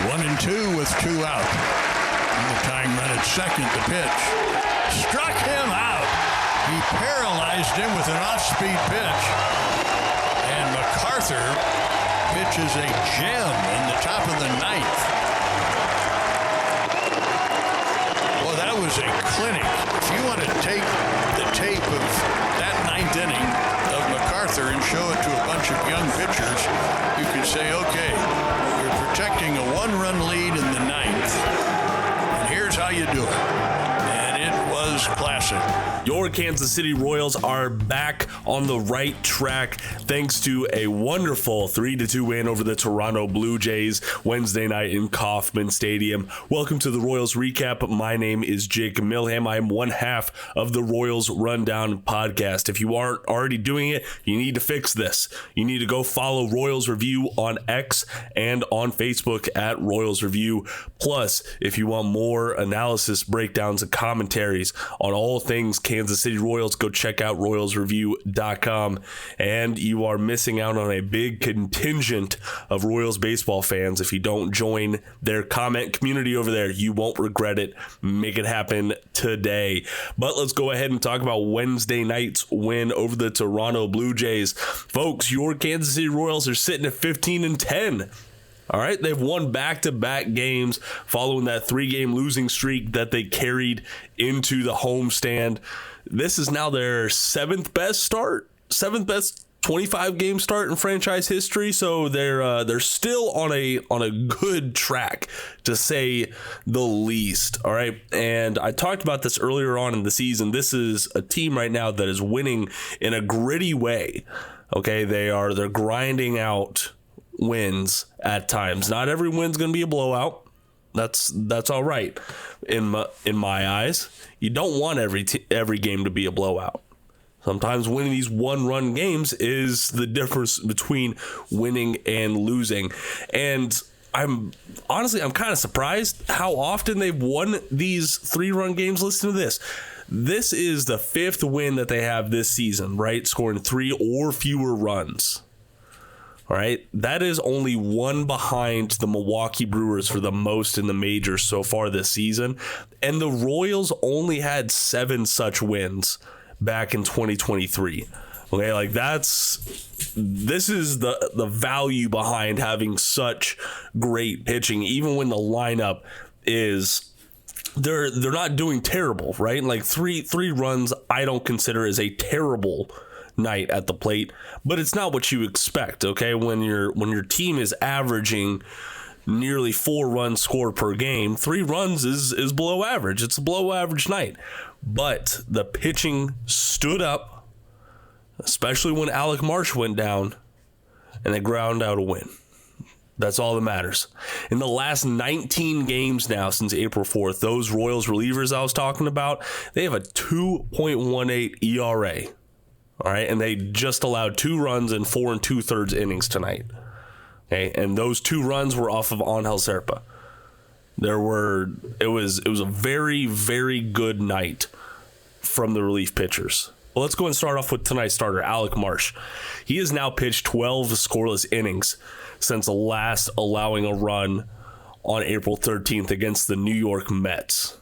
1-2 with 2 out. And the tying run at second, the pitch. Struck him out. He paralyzed him with an off-speed pitch. And McArthur pitches a gem in the top of the ninth. Well, that was a clinic. If you want to take the tape of that ninth inning of McArthur and show it to a bunch of young pitchers, you could say, okay, you're protecting a 1-run lead in the ninth, and here's how you do it. And it was classic. Your Kansas City Royals are back on the right track thanks to a wonderful 3-2 win over the Toronto Blue Jays Wednesday night in Kauffman Stadium. Welcome to the Royals Recap. My name is Jacob Milham. I am one half of the Royals Rundown podcast. If you aren't already doing it, you need to fix this. You need to go follow Royals Review on X and on Facebook at Royals Review. Plus, if you want more analysis, breakdowns, and commentaries on all things Kansas City Royals, go check out royalsreview.com. And you are missing out on a big contingent of Royals baseball fans if you don't join their comment community over there. You won't regret it. Make it happen today. But let's go ahead and talk about Wednesday night's win over the Toronto Blue Jays. Folks, your Kansas City Royals are sitting at 15-10. All right, they've won back-to-back games following that 3-game losing streak that they carried into the homestand. This is now their seventh best 25-game start in franchise history. So they're still on a good track, to say the least. All right, and I talked about this earlier on in the season. This is a team right now that is winning in a gritty way. Okay, they're grinding out wins at times. Not every win's going to be a blowout. That's all right in my eyes. You don't want every game to be a blowout. Sometimes winning these 1-run games is the difference between winning and losing. And I'm kind of surprised how often they've won these 3-run games. Listen to this. This is the 5th win that they have this season, right? Scoring 3 or fewer runs. All right, that is only one behind the Milwaukee Brewers for the most in the majors so far this season. And the Royals only had 7 such wins back in 2023. Okay, like this is the value behind having such great pitching, even when the lineup is they're not doing terrible, right? Like three runs I don't consider as a terrible night at the plate, but it's not what you expect. Okay, when your team is averaging nearly 4 runs scored per game, 3 runs is below average. It's a below average night. But the pitching stood up, especially when Alec Marsh went down, and they ground out a win. That's all that matters. In the last 19 games now since April 4th, those Royals relievers I was talking about, they have a 2.18 ERA. All right, and they just allowed 2 runs in 4 2/3 innings tonight. Okay, and those 2 runs were off of Angel Serpa. It was a very, very good night from the relief pitchers. Well, let's go and start off with tonight's starter, Alec Marsh. He has now pitched 12 scoreless innings since last allowing a run on April 13th against the New York Mets.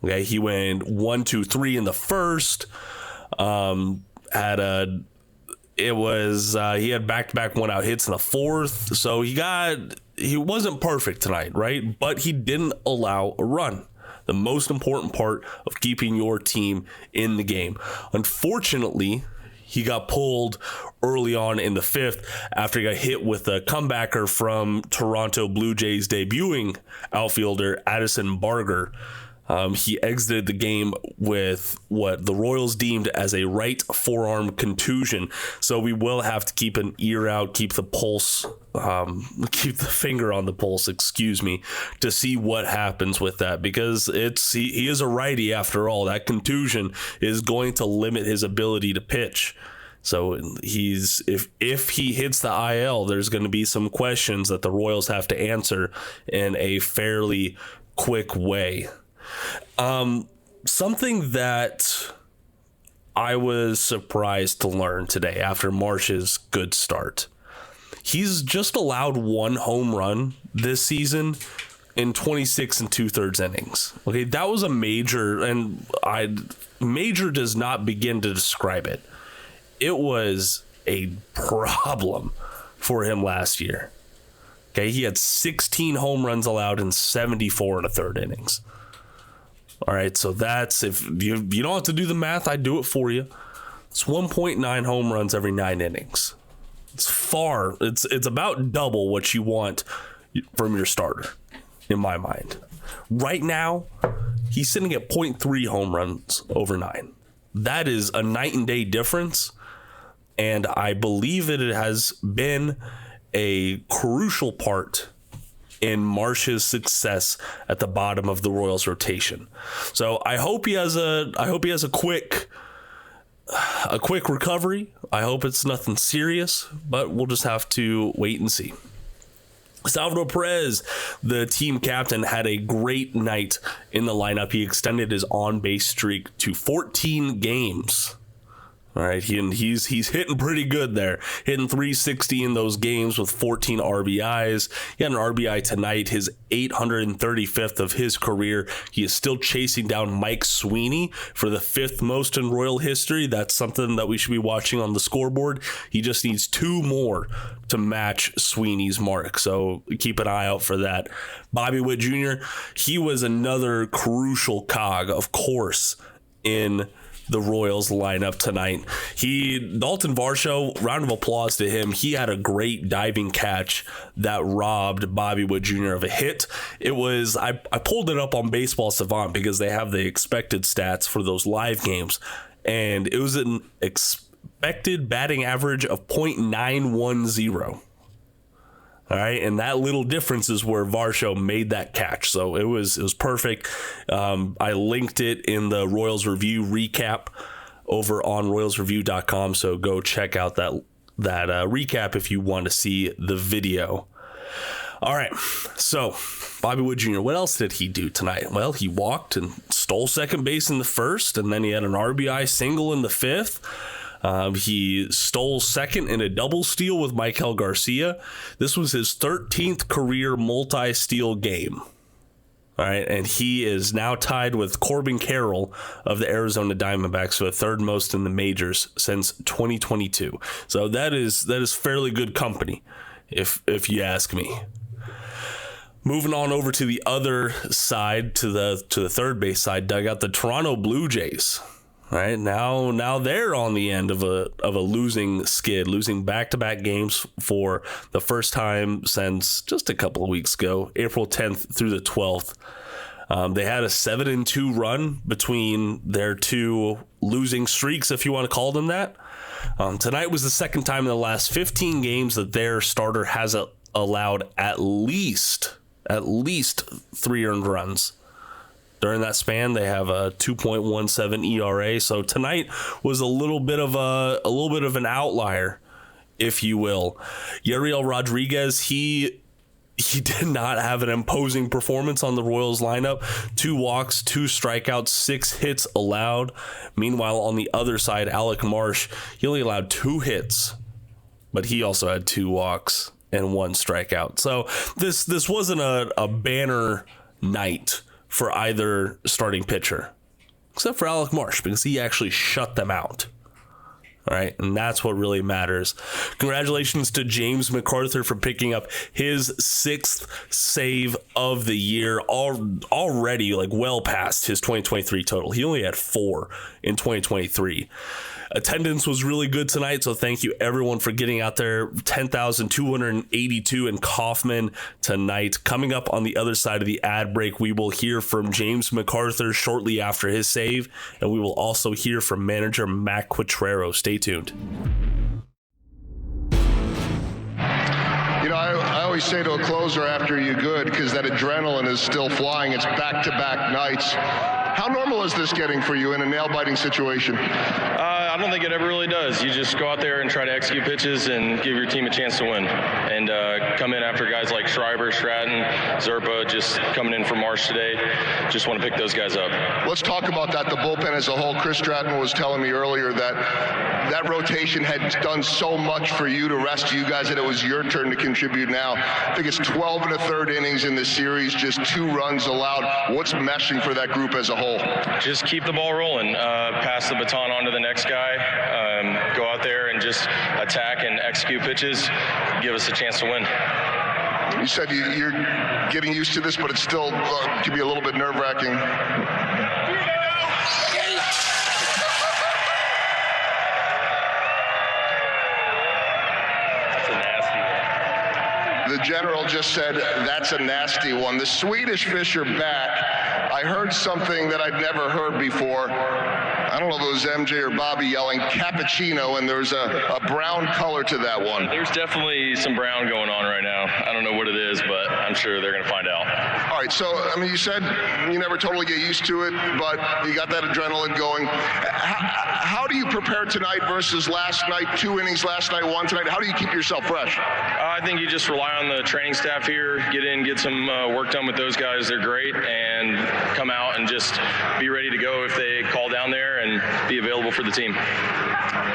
Okay, he went 1-2-3 in the first. He had back-to-back 1-out hits in the fourth, so he wasn't perfect tonight, right? But he didn't allow a run. The most important part of keeping your team in the game. Unfortunately, he got pulled early on in the 5th after he got hit with a comebacker from Toronto Blue Jays debuting outfielder Addison Barger. He exited the game with what the Royals deemed as a right forearm contusion. So we will have to keep an ear out, keep the finger on the pulse, to see what happens with that, because he is a righty after all. That contusion is going to limit his ability to pitch. So if he hits the IL, there's going to be some questions that the Royals have to answer in a fairly quick way. Something that I was surprised to learn today after Marsh's good start. He's just allowed 1 home run this season in 26 2/3 innings. Okay, that was a major, and major does not begin to describe it. It was a problem for him last year. Okay, he had 16 home runs allowed in 74 1/3 innings. All right, so that's, if you don't have to do the math, I do it for you. It's 1.9 home runs every 9 innings. It's about double what you want from your starter, in my mind. Right now, he's sitting at 0.3 home runs over 9. That is a night and day difference, and I believe that it has been a crucial part in Marsh's success at the bottom of the Royals rotation. So I hope he has a quick recovery. I hope it's nothing serious, but we'll just have to wait and see. Salvador Perez, the team captain, had a great night in the lineup. He extended his on-base streak to 14 games. All right, he's hitting pretty good there, hitting 360 in those games with 14 RBIs. He had an RBI tonight, his 835th of his career. He is still chasing down Mike Sweeney for the 5th most in Royal history. That's something that we should be watching on the scoreboard. He just needs 2 more to match Sweeney's mark, so keep an eye out for that. Bobby Witt Jr., he was another crucial cog, of course, in the Royals lineup tonight. Dalton Varsho, round of applause to him. He had a great diving catch that robbed Bobby Witt Jr. of a hit. It was, I pulled it up on Baseball Savant because they have the expected stats for those live games, and it was an expected batting average of .910. All right, and that little difference is where Varsho made that catch. So it was perfect. I linked it in the Royals Review recap over on royalsreview.com. So go check out that recap if you want to see the video. All right, so Bobby Witt Jr., what else did he do tonight? Well, he walked and stole second base in the 1st, and then he had an RBI single in the 5th. He stole second in a double steal with Michael Garcia. This was his 13th career multi-steal game. All right, and he is now tied with Corbin Carroll of the Arizona Diamondbacks for the 3rd most in the majors since 2022. So that is fairly good company, if you ask me. Moving on over to the other side, to the 3rd base side, dug out the Toronto Blue Jays. Right now they're on the end of a losing skid, losing back-to-back games for the first time since just a couple of weeks ago, April 10th through the 12th. They had a 7-2 run between their 2 losing streaks, if you want to call them that. Tonight was the second time in the last 15 games that their starter has allowed at least 3 earned runs. During that span, they have a 2.17 ERA. So tonight was a little bit of an outlier, if you will. Yariel Rodriguez, he did not have an imposing performance on the Royals lineup. 2 walks, 2 strikeouts, 6 hits allowed. Meanwhile, on the other side, Alec Marsh, he only allowed 2 hits, but he also had 2 walks and 1 strikeout. So this wasn't a banner night for either starting pitcher, except for Alec Marsh, because he actually shut them out. All right, and that's what really matters. Congratulations to James McArthur for picking up his 6th save of the year, already like well past his 2023 total. He only had 4 in 2023. Attendance was really good tonight, so thank you everyone for getting out there. 10,282 in Kauffman tonight. Coming up on the other side of the ad break, we will hear from James McArthur shortly after his save, and we will also hear from manager Matt Quatraro. Stay tuned. You know, I always say to a closer after you're good, because that adrenaline is still flying. It's back-to-back nights. How normal is this getting for you in a nail-biting situation? I don't think it ever really does. You just go out there and try to execute pitches and give your team a chance to win. And and come in after guys like Schreiber, Stratton, Zerpa just coming in for Marsh today. Just want to pick those guys up. Let's talk about that, the bullpen as a whole. Chris Stratton was telling me earlier that rotation had done so much for you to rest you guys that it was your turn to contribute now. I think it's 12 1/3 innings in this series, just 2 runs allowed. What's meshing for that group as a whole? Just keep the ball rolling, pass the baton on to the next guy, go out there and just attack and execute pitches, give us a chance to win. You said you're getting used to this, but it still can be a little bit nerve-wracking. That's a nasty one. The general just said, that's a nasty one. The Swedish fish are back. I heard something that I'd never heard before. I don't know if it was MJ or Bobby yelling cappuccino, and there's a brown color to that one. There's definitely some brown going on right now. I don't know what it is, but I'm sure they're going to find out. All right, so, I mean, you said you never totally get used to it, but you got that adrenaline going. How do you prepare tonight versus last night? 2 innings last night, 1 tonight. How do you keep yourself fresh? I think you just rely on the training staff here, get some work done with those guys. They're great, and come out and just be ready to go if they call down there and be available for the team.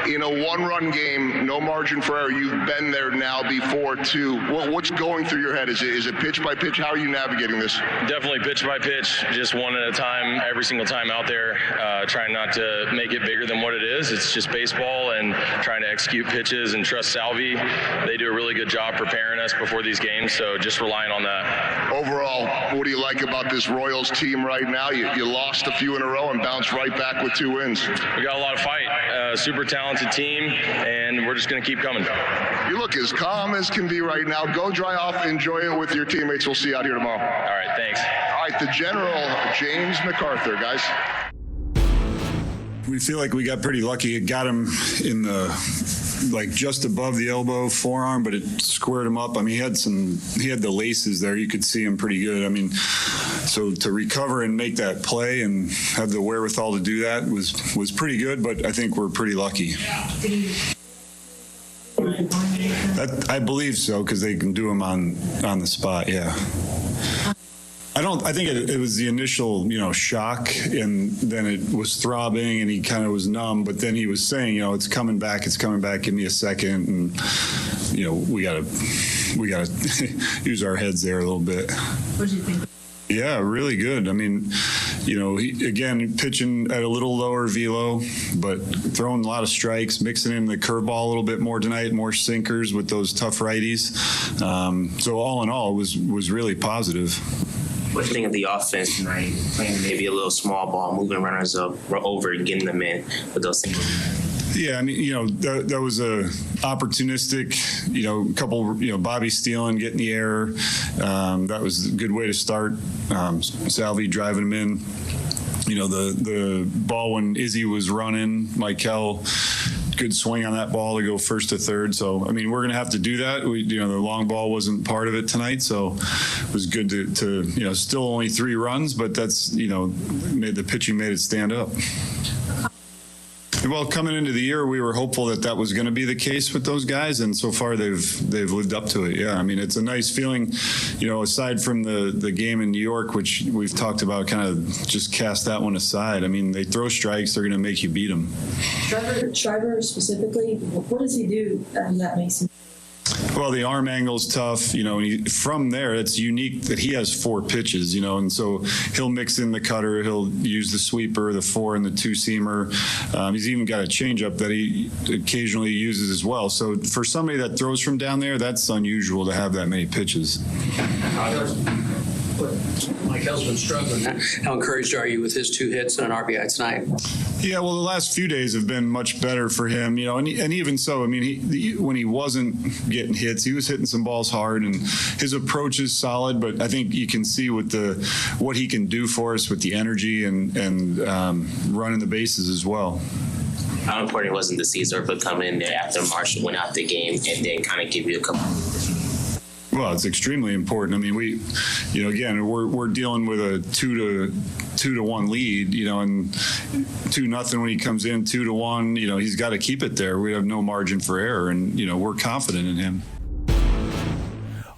In a 1-run game, no margin for error. You've been there now before, too. What's going through your head? Is it pitch by pitch? How are you navigating this? Definitely pitch by pitch, just one at a time, every single time out there, trying not to make it bigger than what it is. It's just baseball and trying to execute pitches and trust Salvi. They do a really good job preparing us before these games, so just relying on that. Overall, what do you like about this Royals team right now? You lost a few in a row and bounced right back with 2 wins. We got a lot of fight, super talented team, and we're just going to keep coming. You look as calm as can be right now. Go dry off, enjoy it with your teammates. We'll see you out here tomorrow. All right, thanks. All right, the General, James McArthur, guys. We feel like we got pretty lucky. It got him in the, like, just above the elbow forearm, but it squared him up. I mean, he had the laces there. You could see him pretty good. I mean, so to recover and make that play and have the wherewithal to do that was pretty good, but I think we're pretty lucky. I believe so, because they can do them on the spot, yeah. I think it was the initial, shock, and then it was throbbing and he kind of was numb, but then he was saying, it's coming back, give me a second. And, we gotta use our heads there a little bit. What did you think? Yeah, really good. I mean, he, again, pitching at a little lower velo, but throwing a lot of strikes, mixing in the curveball a little bit more tonight, more sinkers with those tough righties. So all in all, it was really positive. What do you think of the offense tonight? Playing maybe a little small ball, moving runners up, over, and getting them in with those things. Yeah, I mean, that was a opportunistic, couple, Bobby stealing, getting the error. That was a good way to start. Salvi driving him in. The ball when Izzy was running, Michael, good swing on that ball to go first to third. So, I mean, we're going to have to do that. The long ball wasn't part of it tonight, so it was good to still only 3 runs, but that's, the pitching made it stand up. Well, coming into the year, we were hopeful that was going to be the case with those guys, and so far they've lived up to it. Yeah, I mean, it's a nice feeling, aside from the game in New York, which we've talked about, kind of just cast that one aside. I mean, they throw strikes, they're going to make you beat them. Schreiber specifically, what does he do that makes him? Well, the arm angle's tough, and from there, it's unique that he has 4 pitches, and so he'll mix in the cutter, he'll use the sweeper, the 4 and the 2-seamer. He's even got a changeup that he occasionally uses as well. So for somebody that throws from down there, that's unusual to have that many pitches. Michael's been struggling. How encouraged are you with his 2 hits and an RBI tonight? Yeah, well, the last few days have been much better for him, and even so, I mean, when he wasn't getting hits, he was hitting some balls hard, and his approach is solid. But I think you can see with what he can do for us with the energy and running the bases as well. How important wasn't the Caesar for coming in there after Marshall went out the game and then kind of give you a couple? Well, it's extremely important. I mean, again, we're dealing with a 2-1 lead, and 2-0 when he comes in, 2-1, he's got to keep it there. We have no margin for error, and we're confident in him.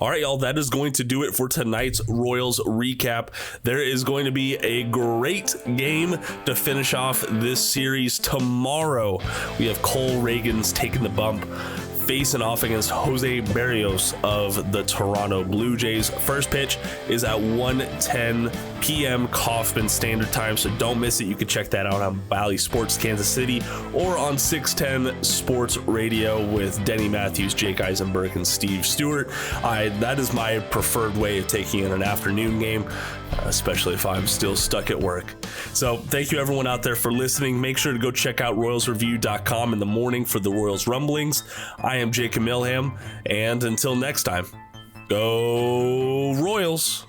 All right, y'all, that is going to do it for tonight's Royals recap. There is going to be a great game to finish off this series tomorrow. We have Cole Reagans taking the bump, facing off against Jose Berrios of the Toronto Blue Jays. First pitch is at 1:10 p.m. Kauffman Standard Time, so don't miss it. You can check that out on Bally Sports Kansas City or on 610 Sports Radio with Denny Matthews, Jake Eisenberg, and Steve Stewart. That is my preferred way of taking in an afternoon game, especially if I'm still stuck at work. So thank you everyone out there for listening. Make sure to go check out RoyalsReview.com in the morning for the Royals rumblings. I am Jacob Milham, and until next time, go Royals.